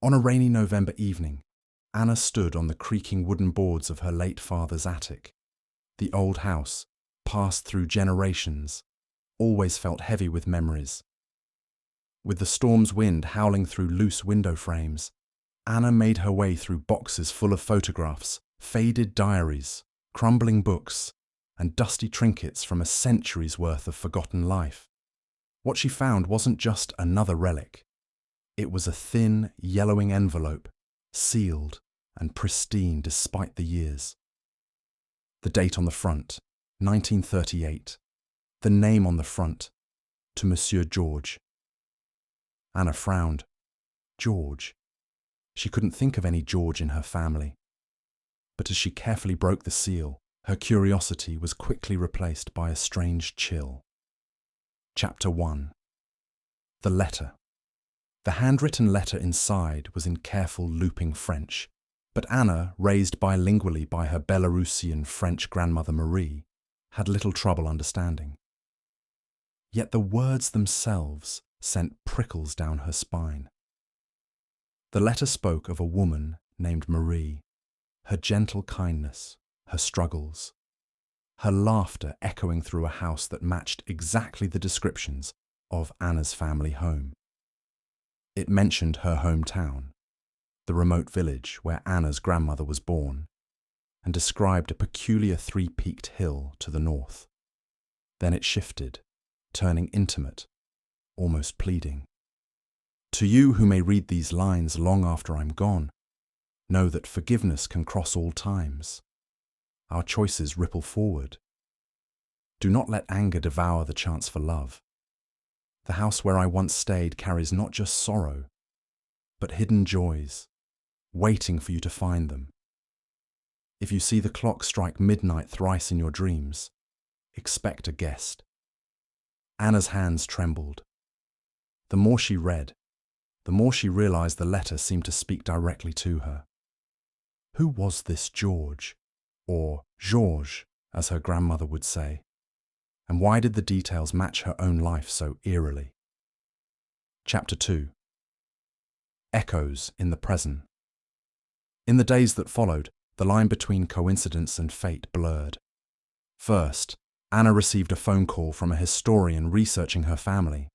On a rainy November evening, Anna stood on the creaking wooden boards of her late father's attic. The old house, passed through generations, always felt heavy with memories. With the storm's wind howling through loose window frames, Anna made her way through boxes full of photographs, faded diaries, crumbling books, and dusty trinkets from a century's worth of forgotten life. What she found wasn't just another relic. It was a thin, yellowing envelope, sealed and pristine despite the years. The date on the front, 1938. The name on the front, to Monsieur George. Anna frowned. George. She couldn't think of any George in her family. But as she carefully broke the seal, her curiosity was quickly replaced by a strange chill. Chapter 1. The letter. The handwritten letter inside was in careful looping French, but Anna, raised bilingually by her Belarusian French grandmother Marie, had little trouble understanding. Yet the words themselves sent prickles down her spine. The letter spoke of a woman named Marie, her gentle kindness, her struggles, her laughter echoing through a house that matched exactly the descriptions of Anna's family home. It mentioned her hometown, the remote village where Anna's grandmother was born, and described a peculiar three-peaked hill to the north. Then it shifted, turning intimate, almost pleading. To you who may read these lines long after I'm gone, know that forgiveness can cross all times. Our choices ripple forward. Do not let anger devour the chance for love. The house where I once stayed carries not just sorrow, but hidden joys, waiting for you to find them. If you see the clock strike midnight thrice in your dreams, expect a guest. Anna's hands trembled. The more she read, the more she realized the letter seemed to speak directly to her. Who was this George, or Georges, as her grandmother would say? And why did the details match her own life so eerily? Chapter 2. Echoes in the present. In the days that followed, the line between coincidence and fate blurred. First, Anna received a phone call from a historian researching her family,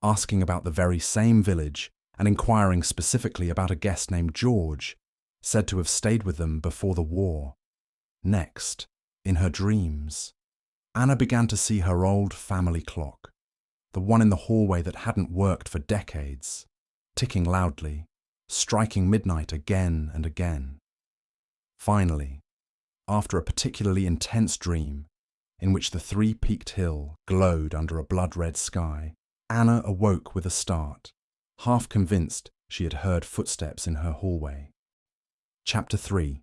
asking about the very same village and inquiring specifically about a guest named George, said to have stayed with them before the war. Next, in her dreams, Anna began to see her old family clock, the one in the hallway that hadn't worked for decades, ticking loudly, striking midnight again and again. Finally, after a particularly intense dream, in which the three-peaked hill glowed under a blood-red sky, Anna awoke with a start, half convinced she had heard footsteps in her hallway. Chapter 3.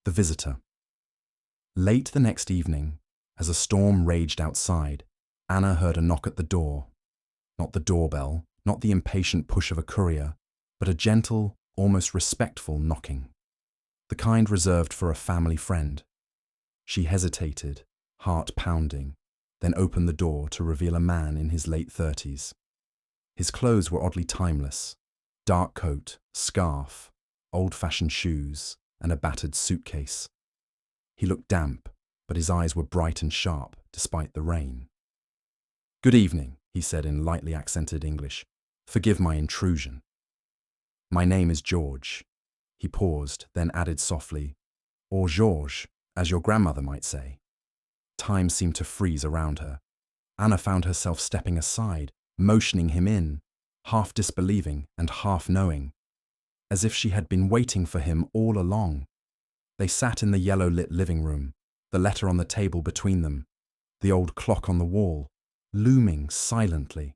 The Visitor. Late the next evening, as a storm raged outside, Anna heard a knock at the door. Not the doorbell, not the impatient push of a courier, but a gentle, almost respectful knocking. The kind reserved for a family friend. She hesitated, heart pounding, then opened the door to reveal a man in his late 30s. His clothes were oddly timeless: dark coat, scarf, old-fashioned shoes, and a battered suitcase. He looked damp, but his eyes were bright and sharp despite the rain. "Good evening," he said in lightly accented English. "Forgive my intrusion. My name is George." He paused, then added softly, "Or Georges, as your grandmother might say." Time seemed to freeze around her. Anna found herself stepping aside, motioning him in, half disbelieving and half knowing, as if she had been waiting for him all along. They sat in the yellow-lit living room, the letter on the table between them, the old clock on the wall, looming silently.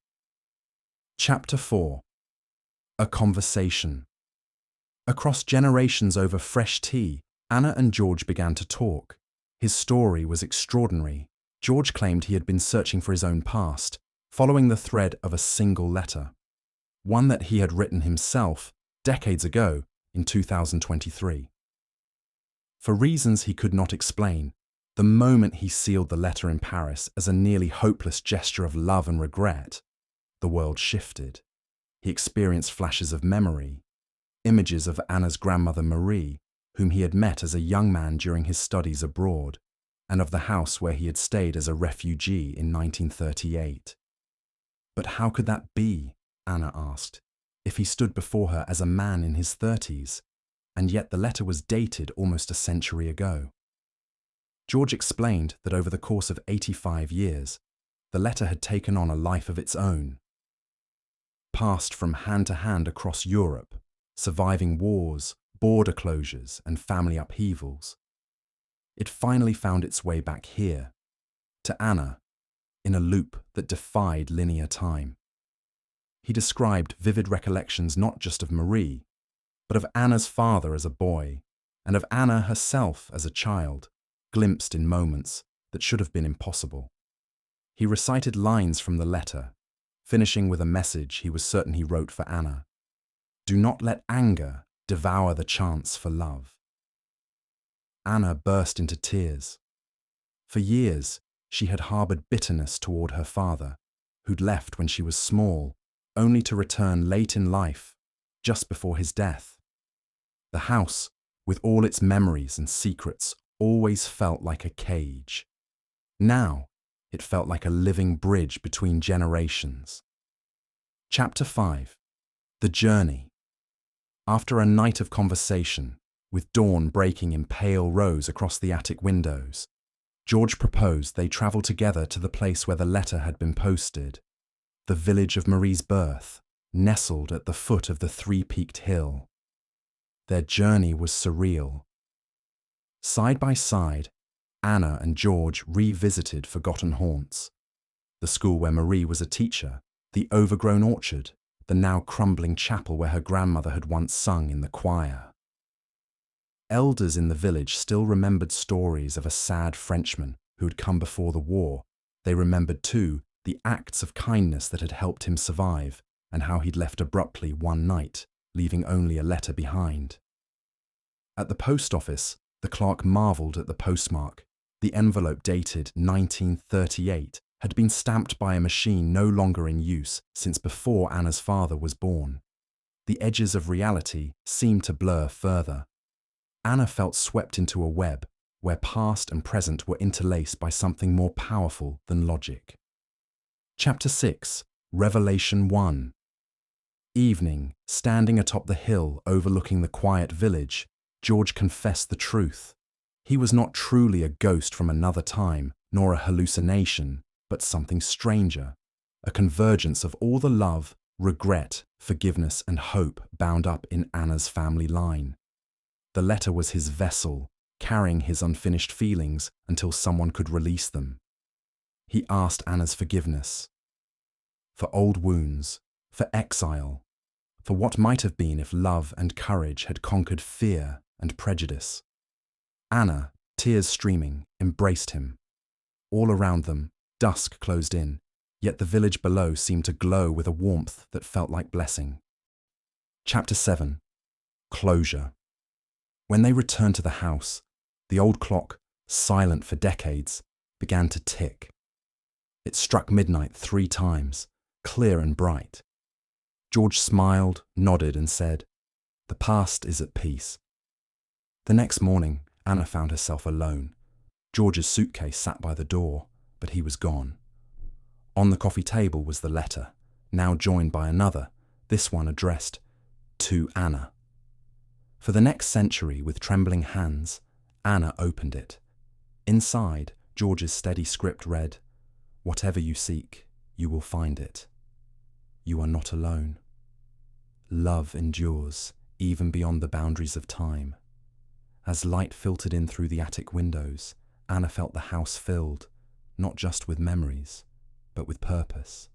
Chapter 4. A Conversation. Across generations over fresh tea, Anna and George began to talk. His story was extraordinary. George claimed he had been searching for his own past, following the thread of a single letter, one that he had written himself decades ago in 2023. For reasons he could not explain, the moment he sealed the letter in Paris as a nearly hopeless gesture of love and regret, the world shifted. He experienced flashes of memory, images of Anna's grandmother Marie, whom he had met as a young man during his studies abroad, and of the house where he had stayed as a refugee in 1938. But how could that be, Anna asked, if he stood before her as a man in his 30s, and yet the letter was dated almost a century ago? George explained that over the course of 85 years, the letter had taken on a life of its own. Passed from hand to hand across Europe, surviving wars, border closures, and family upheavals, it finally found its way back here, to Anna, in a loop that defied linear time. He described vivid recollections not just of Marie, but of Anna's father as a boy, and of Anna herself as a child, glimpsed in moments that should have been impossible. He recited lines from the letter, finishing with a message he was certain he wrote for Anna. "Do not let anger devour the chance for love." Anna burst into tears. For years, she had harbored bitterness toward her father, who'd left when she was small, only to return late in life, just before his death. The house, with all its memories and secrets, always felt like a cage. Now, it felt like a living bridge between generations. Chapter 5. The Journey. After a night of conversation, with dawn breaking in pale rose across the attic windows, George proposed they travel together to the place where the letter had been posted, the village of Marie's birth, nestled at the foot of the three-peaked hill. Their journey was surreal. Side by side, Anna and George revisited forgotten haunts. The school where Marie was a teacher, the overgrown orchard, the now crumbling chapel where her grandmother had once sung in the choir. Elders in the village still remembered stories of a sad Frenchman who had come before the war. They remembered, too, the acts of kindness that had helped him survive, and how he'd left abruptly one night, leaving only a letter behind. At the post office, the clerk marvelled at the postmark. The envelope, dated 1938, had been stamped by a machine no longer in use since before Anna's father was born. The edges of reality seemed to blur further. Anna felt swept into a web where past and present were interlaced by something more powerful than logic. Chapter 6. Revelation 1. Evening, standing atop the hill overlooking the quiet village, George confessed the truth. He was not truly a ghost from another time, nor a hallucination, but something stranger, a convergence of all the love, regret, forgiveness, and hope bound up in Anna's family line. The letter was his vessel, carrying his unfinished feelings until someone could release them. He asked Anna's forgiveness. For old wounds, for exile, for what might have been if love and courage had conquered fear and prejudice. Anna, tears streaming, embraced him. All around them, dusk closed in, yet the village below seemed to glow with a warmth that felt like blessing. Chapter 7. Closure. When they returned to the house, the old clock, silent for decades, began to tick. It struck midnight 3 times, clear and bright. George smiled, nodded, and said, "The past is at peace." The next morning, Anna found herself alone. George's suitcase sat by the door, but he was gone. On the coffee table was the letter, now joined by another, this one addressed to Anna. For the next century, with trembling hands, Anna opened it. Inside, George's steady script read, "Whatever you seek, you will find it. You are not alone. Love endures, even beyond the boundaries of time." As light filtered in through the attic windows, Anna felt the house filled, not just with memories, but with purpose.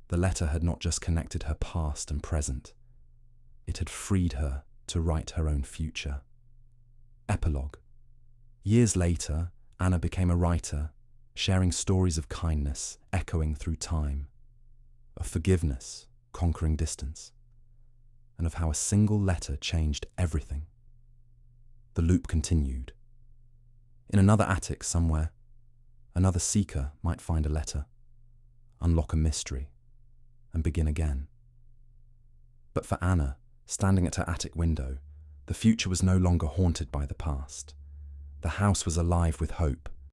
The letter had not just connected her past and present. It had freed her to write her own future. Epilogue. Years later, Anna became a writer, sharing stories of kindness echoing through time, of forgiveness conquering distance, and of how a single letter changed everything. The loop continued. In another attic somewhere, another seeker might find a letter, unlock a mystery, and begin again. But for Anna, standing at her attic window, the future was no longer haunted by the past. The house was alive with hope,